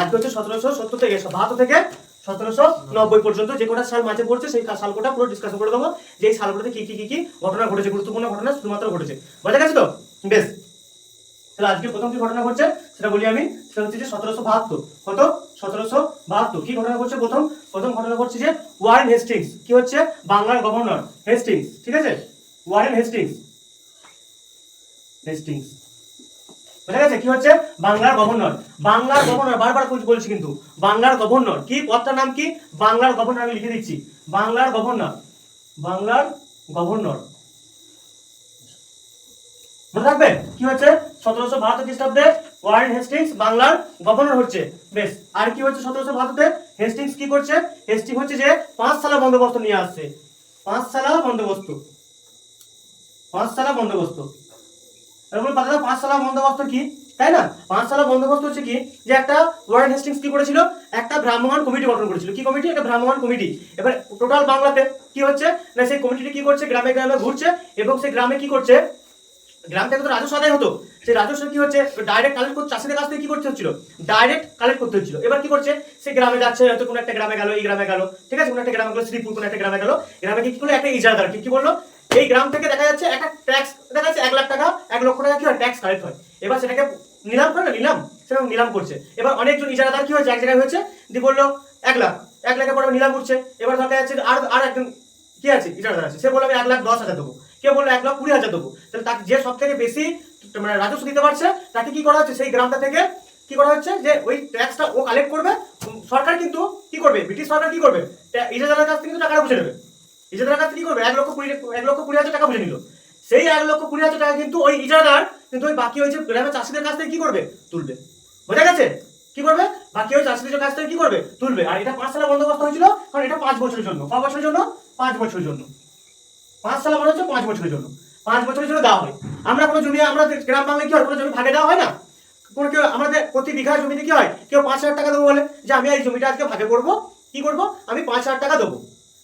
আজকে হচ্ছে 1770 থেকে 72 থেকে 1790 পর্যন্ত যে কটা সাল মাঝে পড়ছে সেই সাল কোটা পুরো ডিসকাশন করে দেবো, যে এই সালগুলোতে কি ঘটনা ঘটেছে, গুরুত্বপূর্ণ ঘটনা শুধুমাত্র ঘটেছে। বোঝা গেছে তো? বেশ, তাহলে আজকে প্রথম কি ঘটনা ঘটছে সেটা বলি আমি। সেটা হচ্ছে যে 1772। কত? 1772 কি ঘটনা ঘটছে? প্রথম ঘটনা ঘটছে যে ওয়ারেন হেস্টিংস কি হচ্ছে, বাংলার গভর্নর হেস্টিংস, ঠিক আছে, ওয়ারেন হেস্টিংস বোঝা গেছে? কি হচ্ছে, বাংলার গভর্নর। বারবার বলছি কিন্তু বাংলার গভর্নর কি, পদটার নাম কি? বাংলার গভর্নর। আমি লিখে দিচ্ছি বাংলার গভর্নর। মনে রাখবেন কি হচ্ছে, 1772 খ্রিস্টাব্দে ওয়ারেন হেস্টিংস বাংলার গভর্নর হচ্ছে। বেশ, আর কি হচ্ছে 1772 তে? হেস্টিংস কি করছে? হেস্টিংস হচ্ছে যে 5 সালা বন্দোবস্ত নিয়ে আসছে। 5 সালা বন্দোবস্ত। এরকম কথা না, 5 সালা বন্দোবস্ত কি, তাই না? 5 সালা বন্দোবস্ত হচ্ছে কি, যে একটা ওয়ারেন হেস্টিংস কি করেছিল, একটা ভ্রাম্যমাণ কমিটি গঠন করেছিল। কি কমিটি? একটা ভ্রাম্যমাণ কমিটি। এবার টোটাল বাংলাতে কি হচ্ছে না, সেই কমিটিটি কি করছে, গ্রামে গ্রামে ঘুরছে এবং সেই গ্রামে কি করছে, গ্রাম থেকে তো রাজস্ব আদায় হতো, সেই রাজস্ব কি হচ্ছে, ডাইরেক্ট কালেক্ট করতে, চাষিদের কাছ থেকে কি করতে হচ্ছিল, ডাইরেক্ট কালেক্ট করতে হচ্ছিল। এবার কি করছে, সে গ্রামে যাচ্ছে, হয়তো কোনো একটা গ্রামে গেল, এই গ্রামে গেল, ঠিক আছে, কোনো একটা গ্রামে গেল, শ্রীপুর কোনো একটা গ্রামে গেল, গ্রামে কি করলো, একটা ইজারাদার কি বললো, এই গ্রাম থেকে দেখা যাচ্ছে একটা ট্যাক্স, দেখা যাচ্ছে 1 লাখ টাকা 1 লক্ষ টাকা কি হয়, ট্যাক্স কালেক্ট হয়। এবার সেটাকে নিলাম করে না, সেরকম নিলাম করছে। এবার অনেকজন ইজারাদার কি হয়েছে, এক জায়গায় হয়েছে, দিয়ে বললো 1 লাখ, 1 লাখের পরে নিলাম করছে। এবার দেখা যাচ্ছে আর একজন কি আছে, ইজারাদার আছে, সে বললো আমি 1,10,000 দেবো, কেউ বললো 1,20,000 দেবো। তাহলে তাকে যে সব থেকে বেশি মানে রাজস্ব দিতে পারছে তাকে কি করা হচ্ছে, সেই গ্রামটা থেকে কি করা হচ্ছে, যে ওই ট্যাক্সটা ও কালেক্ট করবে। সরকার কিন্তু কি করবে, ব্রিটিশ সরকার কি করবে, ইজারাদারের কাছ থেকে কিন্তু টাকাটা বুঝে নেবে। ইজারাদারের কাছ থেকে কি করবে, 1,20,000 টাকা বুঝে নিল। সেই 1,20,000 টাকা কিন্তু ওই ইজারাদার কিন্তু ওই বাকি ওই যে গ্রামের চাষিদের কাছ থেকে কি করবে, তুলবে। বোঝা গেছে? কি করবে, বাকি ওই চাষিদের কাছ থেকে কি করবে, তুলবে। আর এটা 5 সালে বন্দোবস্ত হয়েছিল, কারণ এটা 5 বছরের জন্য। ক বছরের জন্য? 5 বছরের জন্য। 5 সালে মানে হচ্ছে 5 বছরের জন্য। 5 বছরের জন্য দেওয়া হয়। আমরা কোনো জমি, আমরা গ্রাম বাংলায় কি হয়, কোনো জমি ভাগে দেওয়া হয় না। কোনো কেউ আমাদের প্রতি বিঘা জমিতে কি হয়, কেউ 5,000 টাকা দেবো বলে, যে আমি এই জমিটা আজকে ভাগে করবো, কি করবো, আমি 5,000 টাকা দেবো।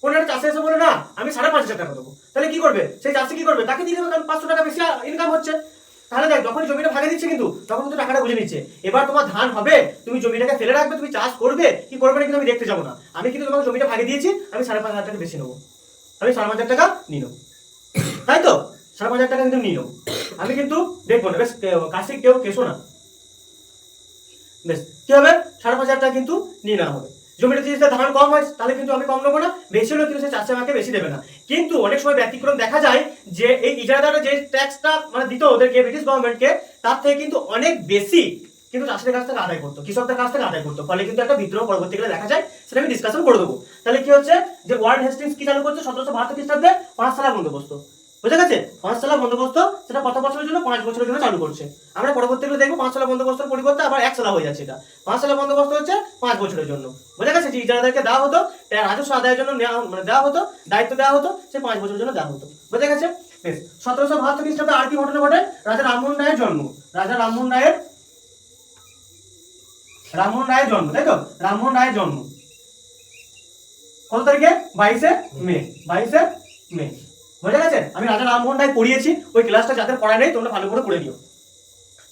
কোনো একটা চাষি এসে বলে না আমি 5,500 টাকা দেবো, তাহলে কি করবে, সেই চাষি কি করবে, তাকে দিয়ে দেবে, কারণ 500 টাকা বেশি ইনকাম হচ্ছে। তাহলে দেখ, যখন জমিটা ভাগে দিচ্ছে কিন্তু তখন কিন্তু টাকাটা বুঝে নিচ্ছে। এবার তোমার ধান হবে, তুমি জমিটাকে ফেলে রাখবে, তুমি চাষ করবে কি করবে না কিন্তু আমি দেখতে যাবো না, আমি কিন্তু তোমাকে জমিটা ভাগে দিয়েছি, আমি 5,500 টাকা বেশি নেবো, আমি 5,500 টাকা নিয়ে নেবো, তাই তো? 5,500 টাকা কিন্তু নিয়ে নেবো, আমি কিন্তু দেখবো না। বেশ, কাশি কেউ কেসো না। বেশ, কি হবে, 5,500 টাকা কিন্তু নিয়ে নেওয়া হবে। জমিটা যদি ধান কম হয় তাহলে কিন্তু আমি কম নেবো না, বেশি হলেও কিন্তু সে চাষি আমাকে বেশি দেবে না। কিন্তু অনেক সময় ব্যতিক্রম দেখা যায়, যে এই ইজারাদাররা যে ট্যাক্সটা মানে দিত ওদেরকে, ব্রিটিশ গভর্নমেন্টকে, তার থেকে কিন্তু অনেক বেশি কিন্তু চাষিদের কাছ থেকে আদায় করতো, কৃষকদের কাছ থেকে আদায় করতো। ফলে কিন্তু একটা বিদ্রোহ পরবর্তীকালে দেখা যায়, সেটা আমি ডিসকাশন করে দেবো। তাহলে কি হচ্ছে, যে ওয়ারেন হেস্টিংস কি চালু করছে 1772 খ্রিস্টাব্দে, 5 সালা বন্দোবস্ত। বুঝা গেছে? 5 সালা বন্দোবস্ত সেটা কত বছরের জন্য, 5 বছরের জন্য চালু করছে। আমরা পরবর্তীকালে দেখবো 5 সালা বন্দোবস্তের পরিবর্তে আবার 1 সালা হয়ে যাচ্ছে। এটা 5 সালা বন্দোবস্ত হচ্ছে 5 বছরের জন্য। বুঝা গেছে? যে ইজারাদারকে দেওয়া হতো, রাজস্ব আদায়ের জন্য মানে দেওয়া হতো, দায়িত্ব দেওয়া হতো, সে 5 বছরের জন্য দেওয়া হতো। বুঝা গেছে? বেশ, 1772 খ্রিস্টাব্দে আর কি ঘটনা ঘটে, রাজা রামমোহন রায়ের জন্ম। রাজা রামমোহন রায়ের জন্ম, তাই তো? রামমোহন রায়ের জন্ম কত তারিখে? 22 মে। 22 মে। বুঝা গেছে? আমি রাজা রামমোহন রায় পড়িয়েছি, ওই ক্লাসটা যাদের পড়া নেই তোমরা ভালো করে পড়ে নিও।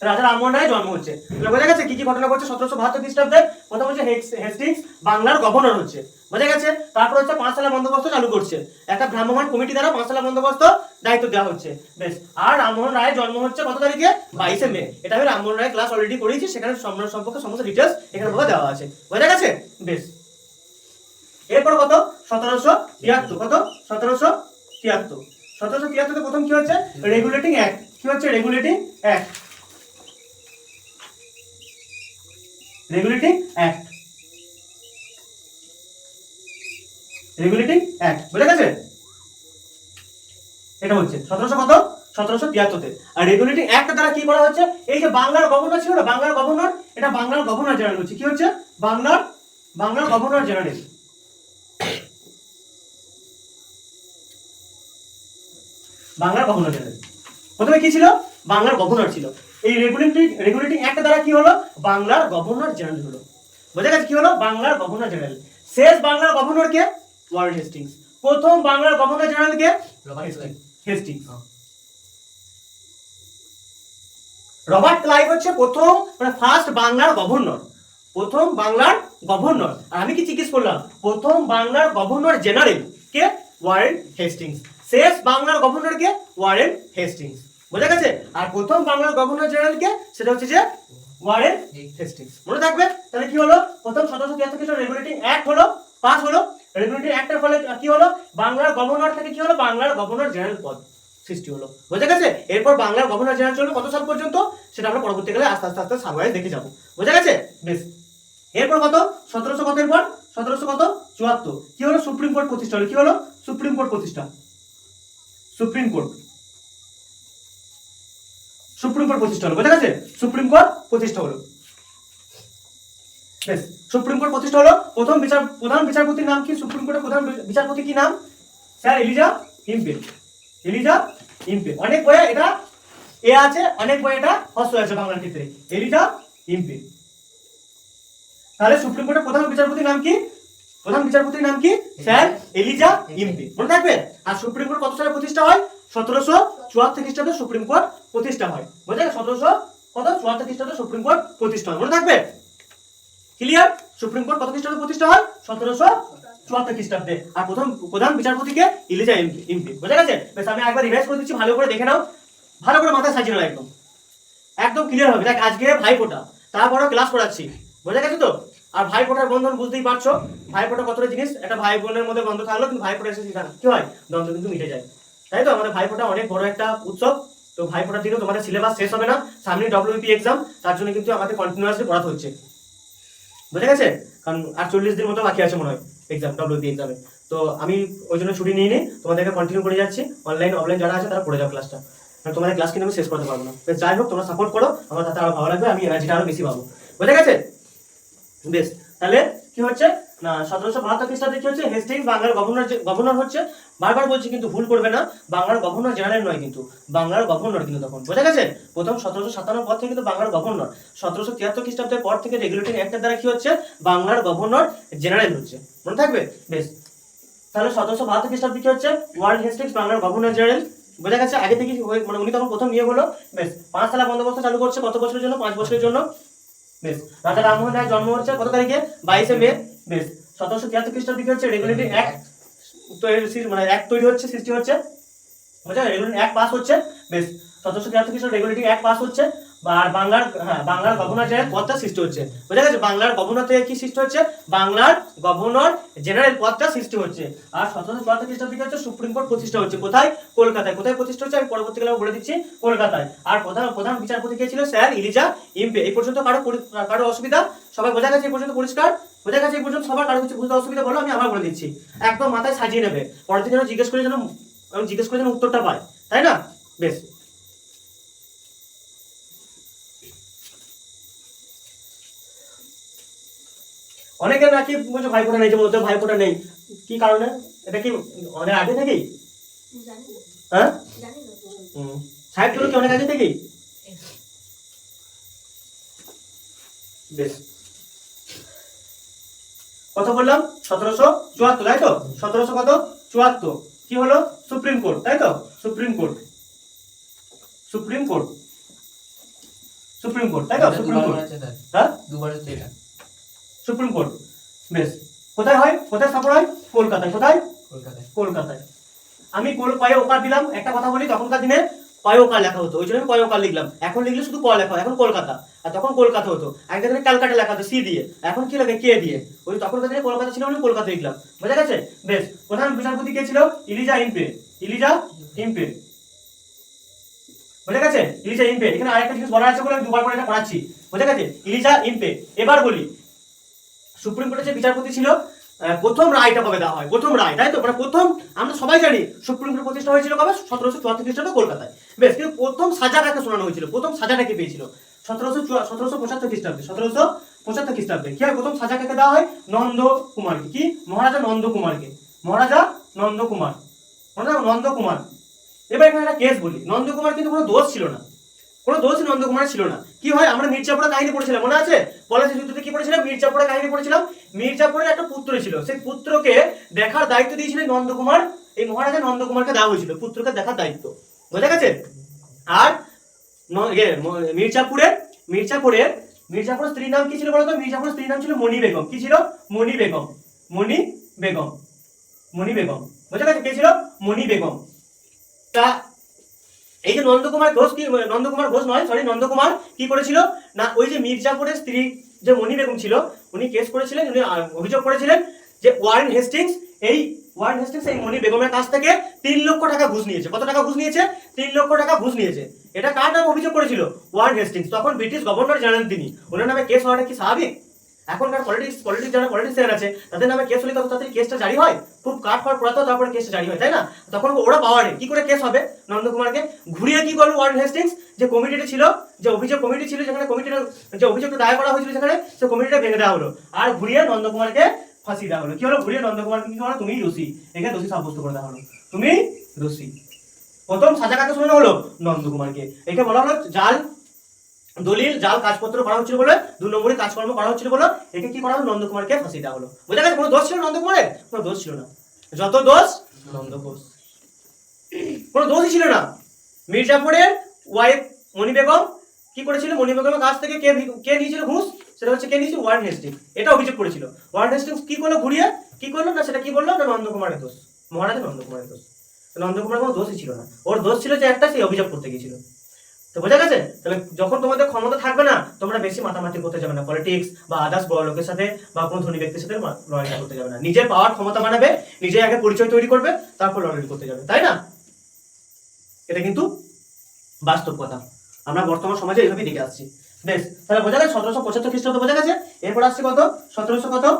রাজা রামমোহন রায়ের জন্ম হচ্ছে, বোঝা গেছে? কি কি ঘটনা ঘটছে 1772 খ্রিস্টাব্দে? প্রথম হচ্ছে হেস্টিংস বাংলার গভর্নর হচ্ছে, বোঝা গেছে? তারপর হচ্ছে 5 সালা বন্দোবস্ত চালু করছে, একটা ভ্রাম্যমাণ কমিটি দ্বারা 5 সালা বন্দোবস্ত দায়িত্ব দেওয়া হচ্ছে। বেশ, আর রামমোহন রায়ের জন্ম হচ্ছে কত তারিখে? 22 মে। এটা আমি রামমোহন রায়ের ক্লাস অলরেডি করেছি, সেখানে সম্পর্কে সমস্ত ডিটেলস এখানে দেওয়া আছে। বোঝা গেছে? বেশ, এরপর কত? 1773। কত? 1773। 1773 প্রথম কি হচ্ছে, রেগুলেটিং অ্যাক্ট। কি হচ্ছে, regulating act. Regulating act. Regulating act, বুঝা গেছে? এটা হচ্ছে 1773 তে। আর রেগুলেটিং অ্যাক্ট দ্বারা কি করা হচ্ছে, এই যে বাংলার গভর্নর ছিল না, বাংলার গভর্নর, এটা বাংলার গভর্নর জেনারেল হচ্ছে। কি হচ্ছে, বাংলার গভর্নর জেনারেল। বাংলার গভর্নর জেনারেল প্রথমে কি ছিল, বাংলার গভর্নর ছিল। এই রেগুলেটিং অ্যাক্ট দ্বারা কি হলো, বাংলার গভর্নর জেনারেল হলো। বোঝা গেছে? কি হলো, বাংলার গভর্নর জেনারেল। শেষ বাংলার গভর্নর কে? Warren Hastings. প্রথম বাংলার গভর্নর জেনারেল কে? হেস্টিংস। রবার্ট ক্লাইভ হচ্ছে প্রথম, মানে ফার্স্ট বাংলার গভর্নর। প্রথম বাংলার গভর্নর। আর আমি কি জিজ্ঞেস করলাম? প্রথম বাংলার গভর্নর জেনারেল কে? Warren Hastings. শেষ বাংলার গভর্নর কে? Warren Hastings. বোঝা গেছে? আর প্রথম বাংলার গভর্নর জেনারেল কে? সেটা হচ্ছে যে ওয়ারেন হেস্টিংস। মনে থাকবে? তাহলে কি হলো? প্রথম 1773 খ্রিস্টাব্দে রেগুলেটিং অ্যাক্ট হলো, পাস হলো। রেগুলেটিং অ্যাক্টের ফলে কি হলো? বাংলার গভর্নর থেকে কি হলো? বাংলার গভর্নর জেনারেল পদ সৃষ্টি হলো। বোঝা গেছে? এরপর বাংলার গভর্নর জেনারেল চলবে কত সাল পর্যন্ত? সেটা আমরা পরবর্তীকালে আস্তে আস্তে আস্তে সাবওয়াইজ দেখে যাবো। বোঝা গেছে? বেশ। এরপর কত? 1700 কত? এরপর 1700 কত? 74 কি হলো? সুপ্রিম কোর্ট প্রতিষ্ঠা হলো। কি হলো? সুপ্রিম কোর্ট প্রতিষ্ঠা। সুপ্রিম কোর্ট, সুপ্রিম কোর্ট প্রতিষ্ঠা হলো। বোঝা গেছে? সুপ্রিম কোর্ট প্রতিষ্ঠা হলো। বেশ, সুপ্রিম কোর্ট প্রতিষ্ঠা হলো। প্রধান বিচারপতির নাম কি? সুপ্রিম কোর্টের প্রধান বিচারপতি কি নাম? Sir Eliza Impey. Eliza Impey. অনেক বইয়ে এটা এ আছে, অনেক বইয়ে এটা হস্ত আছে বাংলার ক্ষেত্রে। Eliza Impey. তাহলে সুপ্রিম কোর্টের প্রধান বিচারপতির নাম কি? প্রধান বিচারপতির নাম কি? Sir Eliza Impey. মনে থাকবে? আর সুপ্রিম কোর্ট কত সালে প্রতিষ্ঠা হয়? 1774 খ্রিস্টাব্দে সুপ্রিম কোর্ট প্রতিষ্ঠা হয়। বুঝলে? 1774 খ্রিস্টাব্দে সুপ্রিম কোর্ট প্রতিষ্ঠা হয়। মনে থাকবে? ক্লিয়ার? সুপ্রিম কোর্ট কত খ্রিস্টাব্দে প্রতিষ্ঠা হয়? 1774 খ্রিস্টাব্দে। আর প্রধান বিচারপতিকে এলিজা ইম্পে। বুঝা গেছে? বেশ, আমি একবার রিভাইজ করে দিচ্ছি, ভালো করে দেখে নাও, ভালো করে মাথায় সাজিয়ে নাও, একদম একদম ক্লিয়ার হবে। দেখ, আজকে ভাইফোঁটা, তারপরও ক্লাস করাচ্ছি। বোঝা গেছে তো? আর ভাইফোঁটার বন্ধন বুঝতেই পারছো, ভাইফোঁটা কতটা জিনিস। একটা ভাই বোনের মধ্যে বন্ধ থাকলো, কিন্তু ভাইফোঁটা এসে কি হয়? দ্বন্দ্ব কিন্তু মিটে যায়। তাই তো? আমাদের ভাইফোঁটা অনেক বড় একটা উৎসব। তো ভাইফোঁটার দিনেও তোমাদের সিলেবাস শেষ হবে না, সামনে ডব্লিউপি এক্সাম, তার জন্য কিন্তু আমাদের কন্টিনিউয়াসলি পড়াতে হচ্ছে। বুঝে গেছে? কারণ আর 40 দিন মতো বাকি আছে মনে হয় এক্সাম, ডব্লিউপি এক্সামে। তো আমি ওই জন্য ছুটি নিয়ে নিই, তোমাদেরকে কন্টিনিউ করে যাচ্ছি। অনলাইন অফলাইন যারা আছে তারা পড়ে যাও ক্লাসটা, কারণ তোমাদের ক্লাস কিন্তু আমি শেষ করতে পারবো না। যাই হোক, তোমরা সাপোর্ট করো, আমার তাতে আরো ভালো লাগবে, আমি এনার্জিটা আরো বেশি পাবো। বুঝে গেছে? বেশ, তাহলে কি হচ্ছে না, 1772 খ্রিস্টাব্দে কি হচ্ছে? হেস্টিংস বাংলার গভর্নর হচ্ছে। বারবার বলছি কিন্তু ভুল করবে না, বাংলার গভর্নর জেনারেল নয় কিন্তু, বাংলার গভর্নর কিন্তু তখন। বোঝা গেছে? প্রথম 1757 পর থেকে কিন্তু বাংলার গভর্নর। 1773 খ্রিস্টাব্দের পর থেকে রেগুলেটিং অ্যাক্টের দ্বারা কি হচ্ছে? বাংলার গভর্নর জেনারেল হচ্ছে। মনে থাকবে? বেশ, তাহলে 1772 খ্রিস্টাব্দে কি হচ্ছে? ওয়ারেন হেস্টিংস বাংলার গভর্নর জেনারেল। বোঝা গেছে? আগে থেকে মানে উনি তখন প্রথম নিয়োগ হলো। বেশ, 5 সালা বন্দোবস্ত চালু করছে কত বছরের জন্য? 5 বছরের জন্য। বেশ, রাজা রামমোহন রায়ের জন্ম হচ্ছে কত তারিখে? 22 মে। বেশ, 1773 খ্রিস্টাব্দে কি হচ্ছে? রেগুলেটিং অ্যাক্ট মানে অ্যাক্ট তৈরি হচ্ছে, সৃষ্টি হচ্ছে। বুঝা? রেগুলেটিং অ্যাক্ট পাস হচ্ছে। বেশ, 1773 খ্রিস্টাব্দে রেগুলেটিং অ্যাক্ট পাস হচ্ছে। আর বাংলার গভর্নর জেনারেল পদটা সৃষ্টি হচ্ছে। বুঝা গেছে? বাংলার গভর্নর থেকে কি সৃষ্টি হচ্ছে? বাংলার গভর্নর জেনারেল পদটা সৃষ্টি হচ্ছে। আর 1774 খ্রিস্টাব্দে কি হচ্ছে? সুপ্রিম কোর্ট প্রতিষ্ঠা হচ্ছে। কোথায়? কলকাতায়। কোথায় প্রতিষ্ঠা হচ্ছে? আমি পরবর্তীকালে বলে দিচ্ছি, কলকাতায়। আর প্রধান বিচারপতি কে ছিল? Sir Eliza Impey. এই পর্যন্ত কারো অসুবিধা? সবাই বোঝা গেছে? এই পর্যন্ত পরিষ্কার? বোঝা গেছে? এই পর্যন্ত সবার কারো কিছু বুঝতে অসুবিধা বলো, আমি আবার বলে দিচ্ছি, একদম মাথায় সাজিয়ে নেবে, পরের দিন জিজ্ঞেস করে যেন উত্তরটা পায়, তাই না? বেশ, অনেকে নাকি বলছো ভাইফোঁটা নেই, যে বলতে ভাইফোঁটা নেই, কি কারণে? এটা কি অনেক আগে থেকেই? হ্যাঁ, সাহিত্য কি অনেক আগে থেকেই? বেশ, কত বললাম? 1774, তাই তো? 1700 কত? 74 কি হলো? সুপ্রিম কোর্ট, তাই তো? Supreme court, supreme court, supreme court, তাই তো? সুপ্রিম কোর্ট, হ্যাঁ, সুপ্রিম কোর্ট। বেশ, কোথায় হয়? কোথায় স্থাপন হয়? কলকাতায়। কোথায়? কলকাতায়। আমি কয়ে ওকার দিলাম। একটা কথা বলি, তখনকার দিনে কয়ে ওকার লেখা হতো, ওই জন্য আমি কয়ে ওকার লিখলাম। এখন লিখলে শুধু ক লেখা হয়। এখন কলকাতা, আর তখন কলকাতা হতো। আগের দিনে ক্যালকাটা লেখা হতো সি দিয়ে, এখন কি লাগে? কে দিয়ে। ওই তখনকার দিনে কলকাতা ছিল, আমি কলকাতা লিখলাম। বোঝা গেছে? বেশ, প্রধান বিচারপতি কে ছিল? Eliza Impey. Eliza Impey. বোঝা গেছে? Eliza Impey. এখানে আরেকটা জিনিস বলা আছে বলে আমি দুবার করে এটা পড়াচ্ছি। বোঝা গেছে? Eliza Impey. এবার বলি, সুপ্রিম কোর্টের যে বিচারপতি ছিল, প্রথম রায়টা কবে দেওয়া হয়? প্রথম রায়, তাই তো? মানে প্রথম, আমরা সবাই জানি সুপ্রিম কোর্ট প্রতিষ্ঠা হয়েছিল কবে? 1774 খ্রিস্টাব্দে কলকাতায়। বেশ, কিন্তু প্রথম সাজা কাকে শোনানো হয়েছিল? প্রথম সাজাটা কে পেয়েছিল? 1775 খ্রিস্টাব্দে। 1775 খ্রিস্টাব্দে কি হয়? প্রথম সাজা কাকে দেওয়া হয়? নন্দ কুমারকে। কি? মহারাজা নন্দ কুমারকে। মহারাজা নন্দ কুমার, নন্দ কুমার। এবার এখানে একটা কেস বলি, নন্দ কুমার কিন্তু কোনো দোষ ছিল না, কোনো দোষ নন্দকুমারের ছিল না। কি হয়? আমরা মির্জাপুরের কাহিনী পড়েছিলাম, মনে আছে? পলাশী যুদ্ধতে কি পড়েছিলাম? মির্জাপুরের কাহিনী পড়েছিলাম। মির্জাপুরের একটা পুত্র ছিল, সেই পুত্রকে দেখার দায়িত্ব দিয়েছিলেন নন্দকুমার। এই মহারাজা নন্দকুমারকে দেওয়া হয়েছিল পুত্রকে দেখার দায়িত্ব। বোঝা গেছে? আর মির্জাপুরের মির্জাপুরের স্ত্রীর নাম কি ছিল বলতো? মির্জাপুরের স্ত্রীর নাম ছিল মণি বেগম। কি ছিল? মণি বেগম। মণি বেগম। মণি বেগম, বুঝা গেছে? কে ছিল? মণি বেগম। তা এই যে নন্দকুমার ঘোষ কি, নন্দকুমার ঘোষ নয় সরি, নন্দকুমার কি করেছিল না, ওই যে মির্জাপুরের স্ত্রী যে মণি বেগম ছিল, উনি কেস করেছিলেন, উনি অভিযোগ করেছিলেন যে ওয়ারেন হেস্টিংস এই মণি বেগমের কাছ থেকে 3 লক্ষ টাকা ঘুষ নিয়েছে। কত টাকা ঘুষ নিয়েছে? 3 লক্ষ টাকা ঘুষ নিয়েছে। এটা কার নামে অভিযোগ করেছিল? Warren Hastings. তখন ব্রিটিশ গভর্নর জানেন তিনি, ওনার নামে কেস হওয়াটা কি স্বাভাবিক? এখনকার পলিটিক্স যারা পলিটিশিয়ান আছে তাদের নামে কেস হলে কত তাড়াতাড়ি কেসটা জারি হয়, খুব কাঠফাট পড়াতো তারপরে কেসটা জারি হয়, তাই না? তখন ওরা পাওয়ারে কি করে কেস হবে? নন্দকুমারকে ঘুরিয়ে কি করলো ওয়ারেন হেস্টিংস, যে কমিটিটা ছিল, যে অভিযোগ কমিটি ছিল, যেখানে কমিটিটা যে অভিযোগটা দায়ের করা হয়েছিল সেখানে, সে কমিটিটা ভেঙে দেওয়া হলো আর ঘুরিয়ে নন্দকুমারকে ফাঁসি দেওয়া হলো। কি হলো? ঘুরিয়ে নন্দকুমারকে কি হলো? তুমি দোষী, একে দোষী সাব্যস্ত করে দেওয়া হলো, তুমি দোষী। প্রথম সাজা কাকে শোনানো হলো? নন্দকুমারকে। একে বলা হলো জাল দলিল, জাল কাজপত্র করা হচ্ছিল বলে, 2 নম্বরে কাজকর্ম করা হচ্ছিল বলে একে কি করা হলো? নন্দকুমারকে ফাঁসি দেওয়া হলো। বুঝা গেছে? কোনো দোষ ছিল নন্দকুমারের? কোনো দোষ ছিল না। যত দোষ নন্দঘোষ, কোনো দোষই ছিল না। মির্জাপুরের ওয়াইফ মণি বেগম কি করেছিল? মণি বেগমের কাছ থেকে কে নিয়েছিল ঘুষ? সেটা হচ্ছে কে নিয়েছিল? Warren Hastings. এটা অভিযোগ করেছিল। ওয়ারেন হেস্টিংস কি করলো? ঘুরিয়ে কি করলো না, সেটা কি বললো না, নন্দকুমারের দোষ, মহারাজা নন্দকুমারের দোষ। নন্দকুমার কোনো দোষই ছিল না, ওর দোষ ছিল যে একটা, সেই অভিযোগ করতে গিয়েছিল। তো বোঝা গেছে? তাহলে যখন তোমাদের ক্ষমতা থাকবে না, তোমরা বেশি মাতামাতি করতে যাবে না পলিটিক্স বা আদার্স বড় লোকের সাথে বা কোনো ধনী ব্যক্তির সাথে লড়াই করতে যাবে না। নিজের পাওয়ার ক্ষমতা বানাবে, নিজে আগে পরিচয় তৈরি করবে, তারপর লড়াই করতে যাবে, তাই না? এটা কিন্তু বাস্তব কথা, আমরা বর্তমান সমাজে এইভাবেই দেখে আসছি। বেশ, তাহলে বোঝা গেছে 1775 খ্রিস্টাব্দ বোঝা গেছে। এরপর আসছে কত? 1776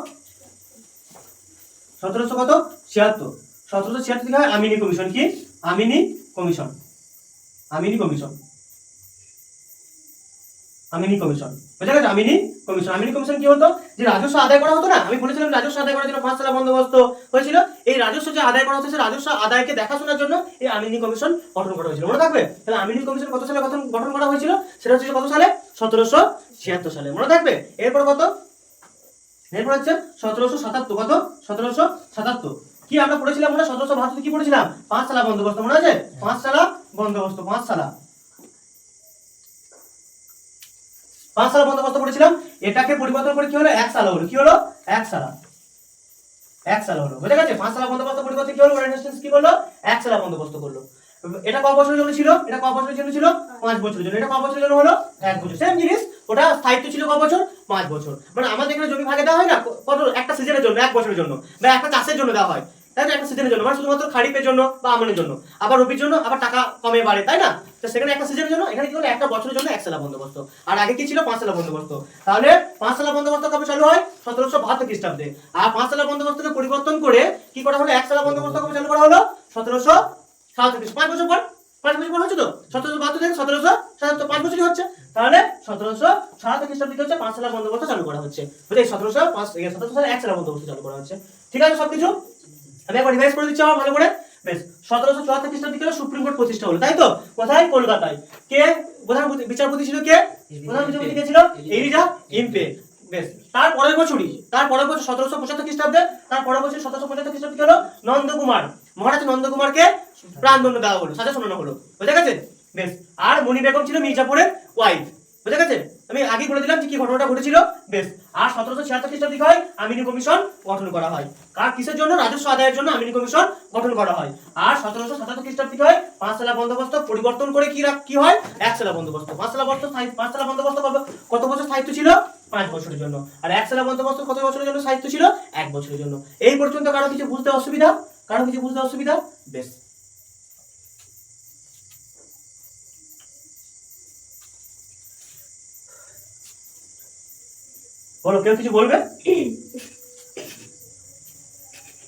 1776 হয় আমিনি কমিশন। কি? আমিনি কমিশন। আমিনি কমিশন বুঝা গেছে? আমিনি কমিশন কি হতো? যে রাজস্ব আদায় করা হতো না, আমি বলেছিলাম রাজস্ব আদায় করার জন্য 5 সালা বন্দোবস্ত হয়েছিল। এই রাজস্ব যে আদায় করা হতো, সেই রাজস্ব আদায়কে দেখাশোনার জন্য এই আমিনি কমিশন গঠন করা হয়েছিল, মনে থাকবে? তাহলে আমিনি কমিশন কত সালে গঠন করা হয়েছিল? সেটা হচ্ছে কত সালে? 1776 সালে, মনে থাকবে? এরপর কত? এরপর হচ্ছে 1777। কত? 1777 কি আমরা পড়েছিলাম? আমরা 1772 কি পড়েছিলাম? 5 সালা বন্দোবস্ত, মনে আছে? 5 সালা বন্দোবস্ত, 5 সালা বন্দোবস্ত করেছিলাম। এটাকে পরিবর্তন করে কি হলো? 1 সালা হলো। কি হলো? 1 সালা হলো। বুঝা গেছে? 5 সালা বন্দোবস্ত পরিবর্তন কি হলো? ওয়ারেন হেস্টিংস কি করলো? 1 সালা বন্দোবস্ত করলো। এটা কত বছরের জন্য ছিল? এটা কত বছরের জন্য ছিল? 5 বছরের জন্য। এটা কত বছরের জন্য হলো? 1 বছর। সেম জিনিস, ওটা স্থায়িত্ব ছিল কত বছর? 5 বছর। মানে আমাদের এখানে জমি ভাগে দেওয়া হয় না কত? একটা সিজনের জন্য, 1 বছরের জন্য, বা একটা চাষের জন্য দেওয়া হয়, তাই না? একটা সিজনের জন্য, মানে শুধুমাত্র খারিফের জন্য বা আমনের জন্য, আবার রবির জন্য, আবার টাকা কমে বাড়ে, তাই না? তো সেখানে একটা সিজনের জন্য, এখানে কি হলো? একটা বছরের জন্য 1 সালা বন্দোবস্ত। আর আগে কি ছিল? 5 সালা বন্দোবস্ত। তাহলে 5 সালা বন্দোবস্ত কবে চালু হয়? 1772 খ্রিস্টাব্দে। আর 5 সালা বন্দোবস্তকে পরিবর্তন করে কি করা হলো? 1 সালা বন্দোবস্ত কবে চালু করা হলো? 1777। 5 বছর পর, 5 বছর পর হচ্ছে তো, 1772 থেকে 1777, 5 বছরই হচ্ছে। তাহলে 1777 খ্রিস্টাব্দে কি হচ্ছে? 5 সালা বন্দোবস্ত চালু করা হচ্ছে। বুঝলে? 1700 সালে 1 সালা বন্দোবস্ত চালু করা হচ্ছে। ঠিক আছে সবকিছু? আমি একবার রিভাইজ করে দিচ্ছি আমার ভালো করে। বেশ, 1774 খ্রিস্টাব্দে কি হলো? সুপ্রিম কোর্ট প্রতিষ্ঠা হলো, তাই তো? কোথায়? কলকাতায়। কে প্রধান বিচারপতি ছিল? কে প্রধান বিচারপতি কে ছিল? Eliza Impey. বেশ, তার পরের বছর 1775 খ্রিস্টাব্দে, তার পরের বছর 1775 খ্রিস্টাব্দে কি হলো? নন্দকুমার, মহারাজ নন্দকুমারকে প্রাণদণ্ড দেওয়া হলো, সাজা শোনানো হলো। বুঝা গেছে? বেশ, আর মণি বেগম ছিল মির্জাপুরের ওয়াইফ। বুঝা গেছে? আমি আগে বলে দিলাম যে কি ঘটনাটা ঘটেছিল। বেশ, আর 1776 খ্রিস্টাব্দে হয় আমিনি কমিশন গঠন করা হয়। কার কিসের জন্য? রাজস্ব আদায়ের জন্য আমিনি কমিশন গঠন করা হয়। আর 1777 খ্রিস্টাব্দে হয় 5 সালা বন্দোবস্ত পরিবর্তন করে কি হয়? 1 সালা বন্দোবস্ত। 5 সালা বন্দোবস্ত কত বছর স্থায়িত্ব ছিল? 5 বছরের জন্য। আর 1 সালা বন্দোবস্ত কত বছরের জন্য স্থায়িত্ব ছিল? 1 বছরের জন্য। এই পর্যন্ত কারো কিছু বুঝতে অসুবিধা? বেশ, বলো, কেউ কিছু বলবে?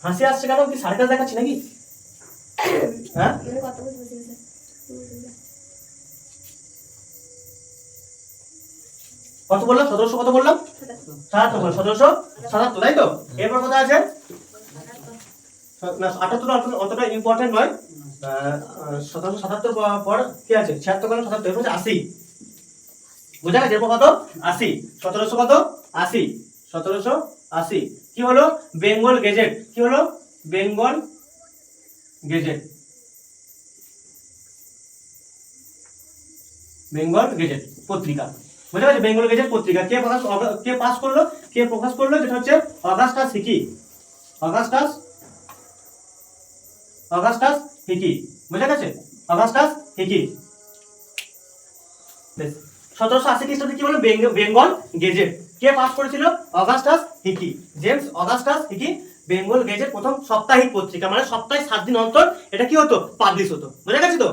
হাসি আসছে কেন? কি সার্কাস দেখাচ্ছি নাকি? হ্যাঁ, কত বললাম? 1700 কত বললাম? 77 বললাম। 1777, তাই তো? এরপর কথা আছে না, 78 অতটা ইম্পর্টেন্ট নয়। 1777 পর কি আছে? 76 কত? 77, এরপর 80। বুঝা গেছে? এরপর কত? 80। 1700 কত? 80। 1780 কি হলো? বেঙ্গল গেজেট। কি হলো? বেঙ্গল গেজেট। পত্রিকা। বুঝা গেছে? বেঙ্গল গেজেট পত্রিকা কে পাস করলো, কে প্রকাশ করলো, যেটা হচ্ছে অগাস্টাস হিকি। অগাস্টাস হিকি, বুঝা গেছে? Augustus Hicky. 1780 খ্রিস্টাব্দে কি বলে বেঙ্গল গেজেট কে পাস করেছিল? Augustus Hicky, James Augustus Hicky. Bengal Gazette প্রথম সাপ্তাহিক পত্রিকা, মানে সপ্তাহে 7 দিন অন্তর এটা কি হতো? পাবলিশ হতো। বুঝা গেছে তো?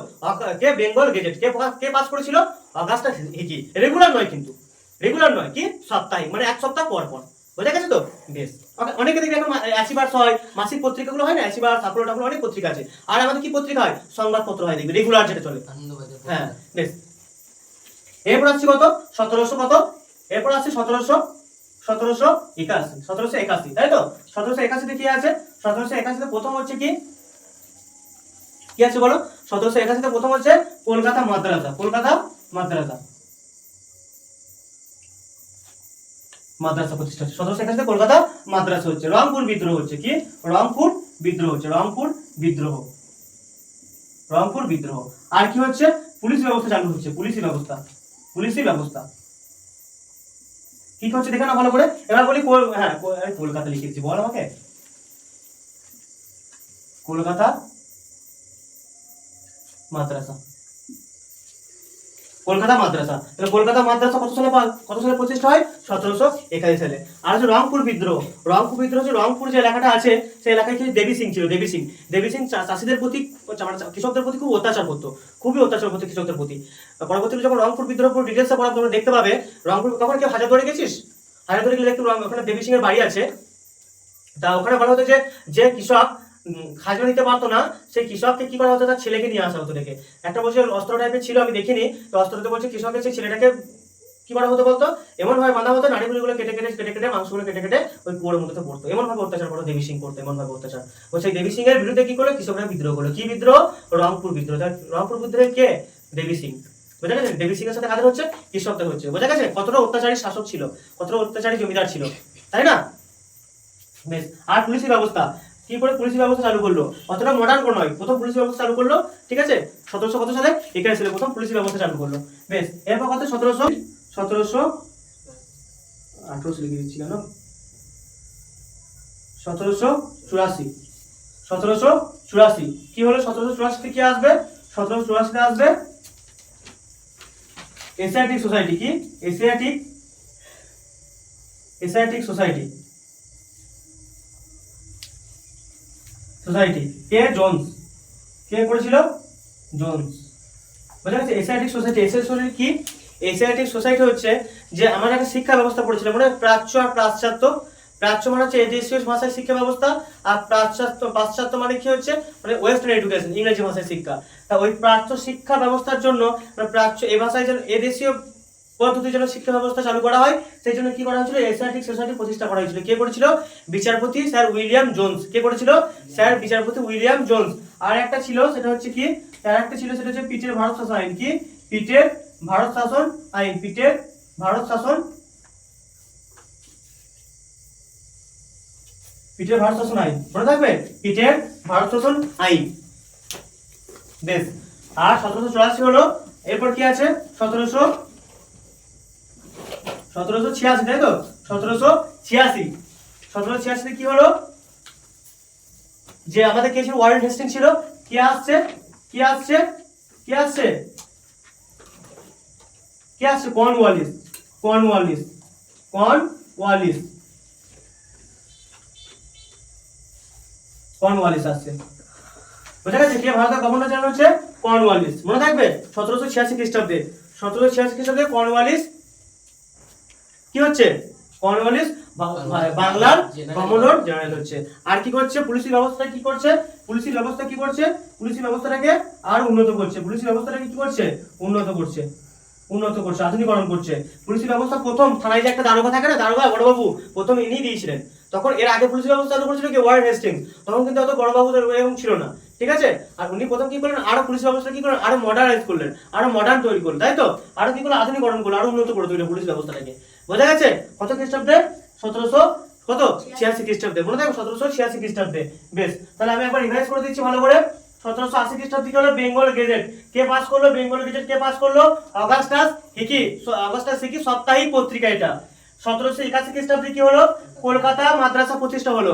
কে বেঙ্গল গেজেট কে পাস করেছিল? Augustus Hicky. রেগুলার নয় কিন্তু, রেগুলার নয়, কি সাপ্তাহিক, মানে এক সপ্তাহ পর পর। বুঝা গেছে তো? বেশ। অনেকে দেখবে এখন অ্যাচিভার্স হয়, মাসিক পত্রিকাগুলো হয় না, অ্যাচিভার, সাফল্য টাফল্য, অনেক পত্রিকা আছে। আর আমাদের কি পত্রিকা হয়? সংবাদপত্র হয়, দেখবে রেগুলার যেটা চলে। হ্যাঁ বেশ। এরপর আসছে কত? 1700 কত? এরপর আসছে 1781, তাই তো? 1781 কি আছে? 1781 প্রথম হচ্ছে কি আছে বলো? 1781 প্রথম হচ্ছে কলকাতা মাদ্রাসা। মাদ্রাসা প্রতিষ্ঠা হচ্ছে 1781 কলকাতা মাদ্রাসা হচ্ছে। রংপুর বিদ্রোহ হচ্ছে কি? রংপুর বিদ্রোহ। আর কি হচ্ছে? পুলিশ ব্যবস্থা চালু হচ্ছে। পুলিশি ব্যবস্থা কি হচ্ছে দেখে না ভালো করে। এবার বলি কলকাতা লিখেছি, বল আমাকে। কলকাতা মাদ্রাসা। তাহলে কলকাতা মাদ্রাসা কত সালে প্রতিষ্ঠা হয়? 1781 সালে। আর হচ্ছে রংপুর বিদ্রোহ হচ্ছে রংপুর যে এলাকাটা আছে সেই এলাকায় কি দেবী সিং ছিল। দেবী সিং চাষীদের প্রতি, কৃষকদের প্রতি খুবই অত্যাচার করতো কৃষকদের প্রতি। পরবর্তীতে যখন রংপুর বিদ্রোহ পুরো ডিটেলসে পড়া তোমরা দেখতে পাবে। রংপুর কখন কেউ হাজারদুয়ারি গেছিস? হাজারদুয়ারি গেলে একটু ওখানে দেবী সিং এর বাড়ি আছে। তা ওখানে বলা হতো যে কৃষক খাজনা দিতে পারতো না, সেই কৃষককে কি করা হতো? তার ছেলেকে নিয়ে আসা হতো। দেখে একটা বছর অস্ত্র টাইপের ছিল, আমি দেখিনি তো। অস্ত্রতে বলছে কৃষকের সেই ছেলেটাকে কি করা হতো বলতো? এমন ভাবে বাঁধা হতো, নাড়িগুলো কেটে মাংসগুলো কেটে ওই কুয়োর মধ্যে পড়তো। এমন ভাবে অত্যাচার করতো দেবী সিং, সেই দেবী সিং এর বিরুদ্ধে কি করলো? কৃষকরা বিদ্রোহ করলো। কি বিদ্রোহ? রংপুর বিদ্রোহ। রংপুর বিদ্রোহে কে? দেবী সিং। বোঝা গেছে? দেবী সিং এর সাথে কাদের হচ্ছে? কৃষকদের হচ্ছে। বোঝা গেছে কতটা অত্যাচারী শাসক ছিল, কতটা অত্যাচারী জমিদার ছিল, তাই না? বেশ। আর পুলিশি ব্যবস্থা কি করে পুলিশি ব্যবস্থা চালু করলো? অতটা মডার্ন কোনো নয়, প্রথম পুলিশি ব্যবস্থা চালু করলো, ঠিক আছে? 1700 কত সালে? 81 সালে প্রথম পুলিশি ব্যবস্থা চালু করলো। বেশ। এরপর কত? 1800 লিখে দিচ্ছি কেন? 1784 কি হলো? 1784 কি আসবে? 1784 আসবে এশিয়াটিক সোসাইটি। কি? Asiatic Society. কে? জোন্স। কে করেছিল? জোন্স। বুঝা গেছে? এশিয়াটিক সোসাইটি কি? এশিয়াটিক সোসাইটি হচ্ছে যে আমরা একটা শিক্ষা ব্যবস্থা পড়েছিলাম, মানে প্রাচ্য আর পাশ্চাত্য। প্রাচ্য মানে হচ্ছে এদেশীয় ভাষায় শিক্ষা ব্যবস্থা, আর পাশ্চাত্য মানে কি হচ্ছে? মানে ওয়েস্টার্ন এডুকেশন, ইংরেজি ভাষায় শিক্ষা। তা ওই প্রাচ্য শিক্ষা ব্যবস্থার জন্য প্রাচ্য এই ভাষায় যেন এদেশীয় পদ্ধতির জন্য শিক্ষা ব্যবস্থা চালু করা হয়, সেই জন্য কি করা হয়েছিল? এশিয়াটিক সোসাইটি প্রতিষ্ঠা করা হয়েছিল। কে করেছিল? বিচারপতি স্যার উইলিয়াম জোন্স। কে করেছিল? স্যার বিচারপতি উইলিয়াম জোন্স। আর একটা ছিল সেটা হচ্ছে কি? সেটা হচ্ছে পিটের ভারত শাসন আইন। কি? পিটের ভারত শাসন আইন। ভারত শাসন আইন মনে থাকবে? পিটের ভারত শাসন আইন। বেশ। আর 1784 হলো। এরপর কি আছে? 1786, তাই তো? 1786 কি হলো? যে আমাদের কে ছিল? ওয়ারেন হেস্টিং ছিল। কে আসছে? কর্নওয়ালিস আসছে। বুঝা গেছে? কে ভারতের গভর্নর জেনারেল হচ্ছে? কর্নওয়ালিস। মনে থাকবে? 1786 খ্রিস্টাব্দে কর্নওয়ালিস কি হচ্ছে? কর্নওয়ালিস বাংলার গভর্নর জেনারেল হচ্ছে। আর কি করছে? পুলিশি ব্যবস্থা কি করছে? পুলিশি ব্যবস্থাটাকে আর উন্নত করছে। উন্নত করছে, আধুনিকরণ করছে। পুলিশি ব্যবস্থা প্রথম থানায় যে একটা দারোগা থাকে না, দারোগা বড়বাবু, প্রথম ইনি দিয়েছিলেন। তখন এর আগে পুলিশি ব্যবস্থা চালু করেছিল কি? Warren Hastings. তখন কিন্তু অত বড়বাবু এরকম ছিল না, ঠিক আছে? আর উনি প্রথম কি করলেন? আরো পুলিশ ব্যবস্থা কি করলেন? আরো মডার্নাইজ করলেন, আরো মডার্ন তৈরি করলেন, তাই তো? আরো কি করলেন? আধুনিকরণ করলেন, আরো উন্নত করে তুললেন পুলিশ ব্যবস্থাটাকে। বোঝা গেছে? কত খ্রিস্টাব্দে? 1786 খ্রিস্টাব্দে। মনে থাকবে? 1786 খ্রিস্টাব্দে। বেশ। তাহলে আমি একবার রিভাইজ করে দিচ্ছি ভালো করে। 1780 খ্রিস্টাব্দে কি হলো বেঙ্গল গেজেট। কে পাস করলো বেঙ্গল গেজেট? কে পাস করলো? Augustus Hicky. অগাস্টাস হিকি সাপ্তাহিক পত্রিকা এটা। 1781 খ্রিস্টাব্দে কি হলো কলকাতা মাদ্রাসা প্রতিষ্ঠা হলো।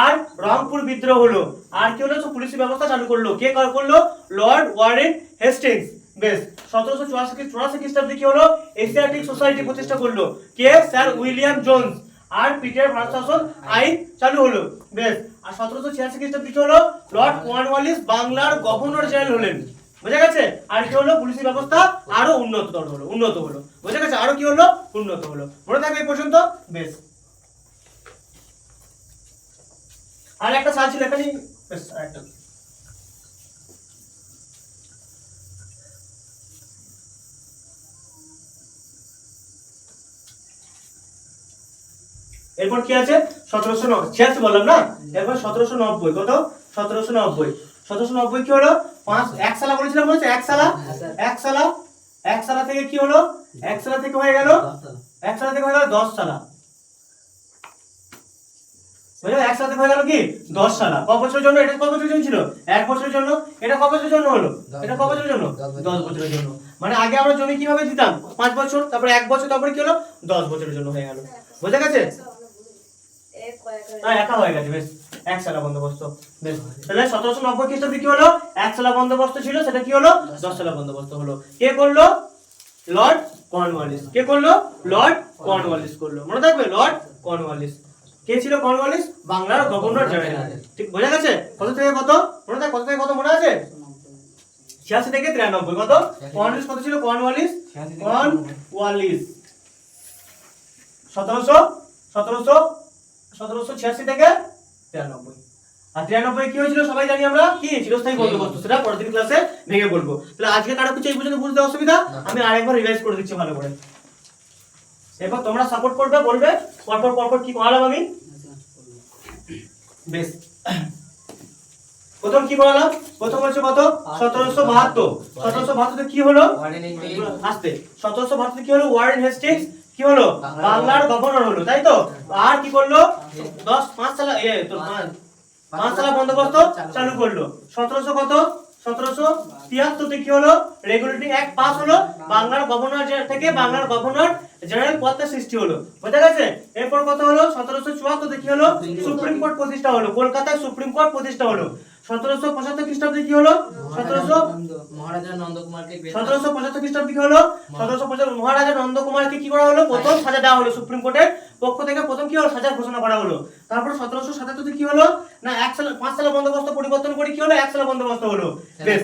আর রংপুর বিদ্রোহ হলো। আর কি হলো পুলিশি ব্যবস্থা চালু করলো। কে করলো? Lord Warren Hastings. বেশ। 1784 খ্রিস্টাব্দে কি হলো এশিয়াটিক সোসাইটি প্রতিষ্ঠা করলো। কে? Sir William Jones. আর পিটের ভারত শাসন আইন চালু হলো। বেশ। আর 1786 খ্রিস্টাব্দে কি হলো লর্ড কর্নওয়ালিস বাংলার গভর্নর জেনারেল হলেন। বুঝা গেছে? আর কি হলো পুলিশি ব্যবস্থা আরো উন্নত হলো। বুঝা গেছে? আরো কি হলো উন্নত হলো। মনে থাকবে এই পর্যন্ত? বেশ। আর একটা সাল ছিল এখানে। বেশ আরেকটা এরপর কি আছে 1786 বললাম না। এরপর 1790 কত 1790 কি হলো এক সালা বলেছিলাম মনে হচ্ছে এক সালা থেকে কি হলো এক সালা থেকে হয়ে গেল 10 সালা। বুঝলে এক সাথে হয়ে গেল কি 10 সালা। ক বছরের জন্য? এটা ক বছরের জন্য ছিল? 1 বছরের জন্য। এটা ক বছরের জন্য হলো? এটা ক বছরের জন্য? 10 বছরের জন্য। মানে আগে আমরা জমি কিভাবে দিতাম 5 বছর, তারপরে 1 বছর, তারপরে কি হলো 10 বছরের জন্য হয়ে গেল। বুঝা গেছে? হ্যাঁ একা হয়ে গেছে। বেশ। এক সালা বন্দোবস্ত। বেশ। তাহলে 1790 খ্রিস্টাব্দে কি হলো এক সালা বন্দোবস্ত ছিল, সেটা কি হলো 10 সালা বন্দোবস্ত হলো। কে করলো? Lord Cornwallis. কে করলো? লর্ড কর্নওয়ালিস করলো। মনে থাকবে লর্ড কর্নওয়ালিস। কে ছিল কর্নওয়ালিস? বাংলার গভর্নর জেনারেল। ঠিক বোঝা গেছে? কত থেকে কত মনে থাকে? কত থেকে কত মনে আছে? 86 থেকে 93। কত কর্নওয়ালিস কত ছিল? কর্নওয়ালিস 1786 থেকে 93। আর 93 কি হয়েছিল সবাই জানি আমরা, কি চিরস্থায়ী বন্দোবস্ত। সেটা পরের দিন ক্লাসে ভেঙে বলবো। তাহলে আজকে কারো কিছু এই পর্যন্ত বুঝতে অসুবিধা? আমি আরেকবার রিভাইজ করে দিচ্ছি ভালো করে। এরপর তোমরা সাপোর্ট করবে, বলবে পরপর কি করালাম আমি। বেশ। প্রথম কি করালাম? প্রথম হচ্ছে কত 1772 কি হলো আসতে 1772 কি হলো ওয়ারেন হেস্টিংস কি হলো বাংলার গভর্নর হলো, তাই তো? আর কি করলো 5 সালা 5 সালা বন্দোবস্ত চালু করলো। 1773 কি হলো রেগুলেটিং অ্যাক্ট পাস হলো। বাংলার গভর্নর থেকে বাংলার গভর্নর জেনারেল পদটা সৃষ্টি হলো। বুঝা গেছে? এরপর কত হলো 1774 কি হলো সুপ্রিম কোর্ট প্রতিষ্ঠা হলো। কলকাতায় সুপ্রিম কোর্ট প্রতিষ্ঠা হলো। 1775 খ্রিস্টাব্দে কি হলো মহারাজা নন্দকুমারকে কি করা হলো প্রথম সাজা দেওয়া হলো। সুপ্রিম কোর্টের পক্ষ থেকে প্রথম কি হলো সাজা ঘোষণা করা হলো। তারপর 1777 কি হলো না 5 সালা বন্দোবস্ত পরিবর্তন করে কি হলো 1 সালা বন্দোবস্ত হলো। বেশ।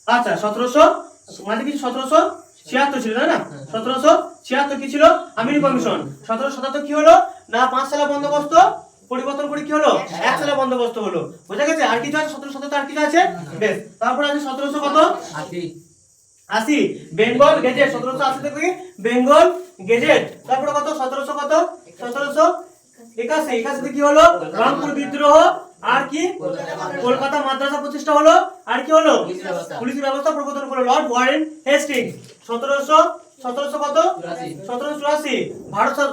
আচ্ছা 1776 ছিল না 1776 কি ছিল আমিনি কমিশন। 1777 কি হলো না 5 সালা বন্দোবস্ত পরিবর্তন করে কি হলো 1 সালা বন্দোবস্ত হলো। বুঝা গেছে? আর কিছু আছে 1777 আর কিছু আছে? বেশ। তারপর আছে 1780 বেঙ্গল গেজেট। 1780 থেকে বেঙ্গল গেজেট। তারপর কত 1781 কি হলো রংপুর বিদ্রোহ। আর কি কলকাতা মাদ্রাসা প্রতিষ্ঠা হলো। আর কি হলো পুলিশি ব্যবস্থা প্রবর্তন করলো লর্ড ওয়ারেন হেস্টিংস। 1784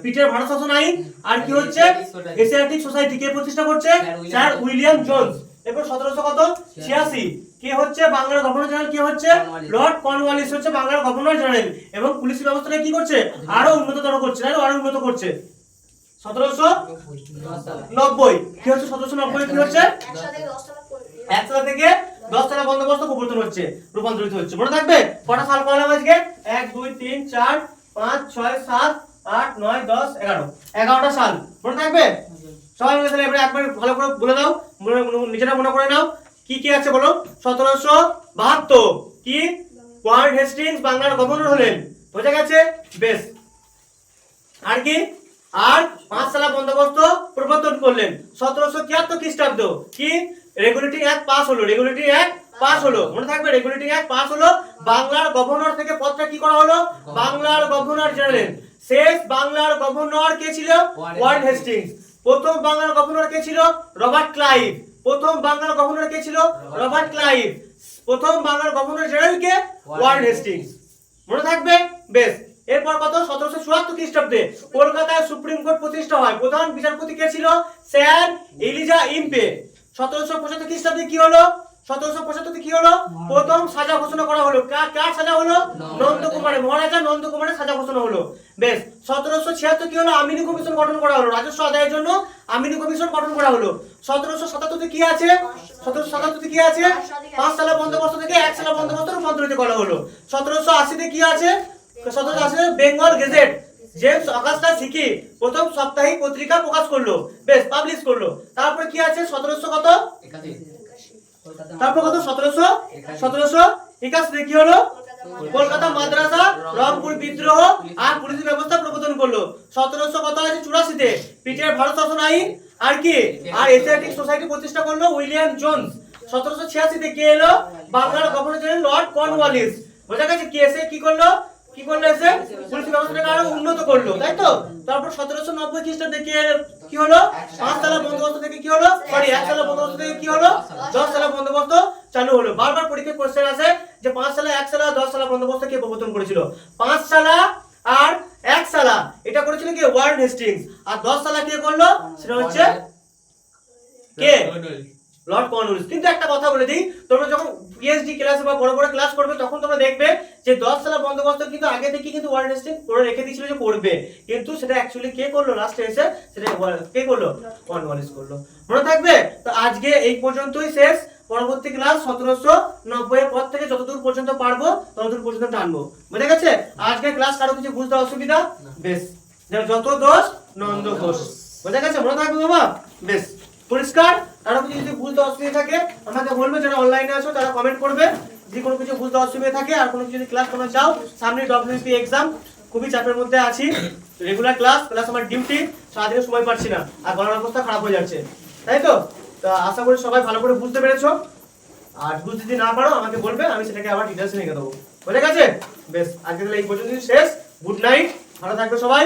পিটের ভারত শাসন আইন। আর কি হচ্ছে এশিয়াটিক সোসাইটি কে প্রতিষ্ঠা করছে স্যার উইলিয়াম জোন্স। এরপর 1786 কে হচ্ছে বাংলার গভর্নর জেনারেল কে হচ্ছে লর্ড কর্নওয়ালিস হচ্ছে বাংলার গভর্নর জেনারেল। এবং পুলিশি ব্যবস্থাটা কি করছে আরো উন্নততর করছে, আরো উন্নত করছে। 1790 কি হচ্ছে 1790 কি হচ্ছে 1 সাল থেকে 10 সালা বন্দোবস্ত প্রবর্তন হচ্ছে, রূপান্তরিত হচ্ছে। মনে থাকবে কটা সাল করলাম আজকে 1 2 3 4 5 6 7 8 9 10 11টা সাল। মনে থাকবে সবাই মিলে? তাহলে এবারে একবার ভালো করে বলে দাও, নিজেরা মনে করে নাও কি কি আছে বলো। 1772 কি ওয়ারেন হেস্টিংস বাংলার গভর্নর হলেন। বোঝা গেছে? বেশ। আর কি আর 5 সালা বন্দোবস্ত প্রবর্তন করলেন। 1773 খ্রিস্টাব্দ কি রেগুলেটিং অ্যাক্ট পাস হলো। রেগুলেটিং অ্যাক্ট পাস হলো। মনে থাকবে রেগুলেটিং অ্যাক্ট পাস হলো। বাংলার গভর্নর থেকে পদটা কি করা হলো বাংলার গভর্নর জেনারেল। শেষ বাংলার গভর্নর কে ছিল ওয়ারেন হেস্টিংস। প্রথম বাংলার গভর্নর কে ছিল রবার্ট ক্লাইভ। প্রথম বাংলার গভর্নর কে ছিল রবার্ট ক্লাইভ। প্রথম বাংলার গভর্নর জেনারেল কে ওয়ারেন হেস্টিংস। মনে থাকবে? বেশ। এরপর কত 1774 খ্রিস্টাব্দে কলকাতায় সুপ্রিম কোর্ট প্রতিষ্ঠা হয়। প্রধান বিচারপতি কে ছিল? Sir Eliza Impey. 1775 খ্রিস্টাব্দে কি হলো? 1775 কি হলো? প্রথম সাজা ঘোষণা করা হলো। কার সাজা হলো? নন্দকুমারের, মহারাজা নন্দকুমারের সাজা ঘোষণা হলো। বেশ। 1776 কি হলো? আমিনি কমিশন গঠন করা হলো। রাজস্ব আদায়ের জন্য আমিনি কমিশন গঠন করা হলো। 1777 কি আছে? 1777 কি আছে? 5 সালা বন্দোবস্ত থেকে 1 সালা বন্দোবস্ত রূপান্তরিত করা হলো। 1780 তে কি আছে? 1780 বেঙ্গল গেজেট জেমস অগাস্টা সিকি প্রথম সাপ্তাহিক পত্রিকা প্রকাশ করলো। বেশ, পাবলিশ করলো। তারপরে কি আছে? 1700 কত? তারপর কত? 1781 কি হলো? কলকাতা মাদ্রাসা রংপুর বিদ্রোহ আর পুলিশ ব্যবস্থা প্রবর্তন করলো। 1700 কত আছে? 84 তে পিটের ভারত শাসন আইন আর কি আর এশিয়াটিক সোসাইটি প্রতিষ্ঠা করলো উইলিয়াম জোনস। 1786 তে কে এলো? বাংলার গভর্নর জেনারেল লর্ড কর্নওয়ালিস। বোঝা গেছে? কি এসে কি করলো? কি করলো? এসে পুলিশ ব্যবস্থাটাকে আরো উন্নত করলো, তাই তো? তারপর 1790 খ্রিস্টাব্দে কি হলো? 5 সালা বন্দোবস্ত থেকে কি হলো? 1 সালা বন্দোবস্ত থেকে কি হলো? 10 সালা বন্দোবস্ত চালু হলো। বারবার পরীক্ষায় কোশ্চেন আসে যে 5 সালা 1 সালা 10 সালা বন্দোবস্ত কে প্রবর্তন করেছিল? 5 সালা আর 1 সালা এটা করেছিল কি? Warren Hastings. আর 10 সালা কে করলো? সেটা হচ্ছে কে? Lord Cornwallis. কিন্তু একটা কথা বলে দিই, তোমরা যখন পিএইচডি ক্লাসে বা বড় বড় ক্লাস করবে তখন তোমরা দেখবে যে 10 সালা বন্দোবস্ত কিন্তু আগে থেকে কিন্তু ওয়ারেন হেস্টিংস করে রেখে দিয়েছিল যে করবে, কিন্তু সেটা অ্যাকচুয়ালি কে করলো? লাস্টে এসে সেটা কে করলো? কর্নওয়ালিস করলো। মনে থাকবে? তো আজকে এই পর্যন্তই শেষ। পরবর্তী ক্লাস 1790 এর পর থেকে যতদূর পর্যন্ত পারবো ততদূর পর্যন্ত টানবো। বুঝে গেছে? আজকে ক্লাস কারো কিছু বুঝতে অসুবিধা? বেশ, যত দোষ নন্দ ঘোষ। বুঝে গেছে? মনে থাকবে বাবা? বেশ, পরিষ্কার? কারো কিছু যদি বুঝতে অসুবিধা থাকে আমাকে বলবে, যারা অনলাইনে আছো তারা কমেন্ট করবে যদি কোনো কিছু বুঝতে অসুবিধা থাকে। আর কোনো কিছু যদি ক্লাস করতে চাও, সামনে ডব্লিউপি এক্সাম, খুবই চাপের মধ্যে আছি, রেগুলার ক্লাস আমার ডিউটি, সারাদিনে সময় পাচ্ছি না, আর গলার অবস্থা খারাপ হয়ে যাচ্ছে, তাই তো? তো আশা করি সবাই ভালো করে বুঝতে পেরেছো। আর বুঝতে যদি না পারো আমাকে বলবে, আমি সেটাকে আবার ডিটেলসে লিখে দেবো। বুঝে গেছে? বেশ, আজকে তাহলে এই পর্যন্ত শেষ। গুড নাইট, ভালো থাকবে সবাই।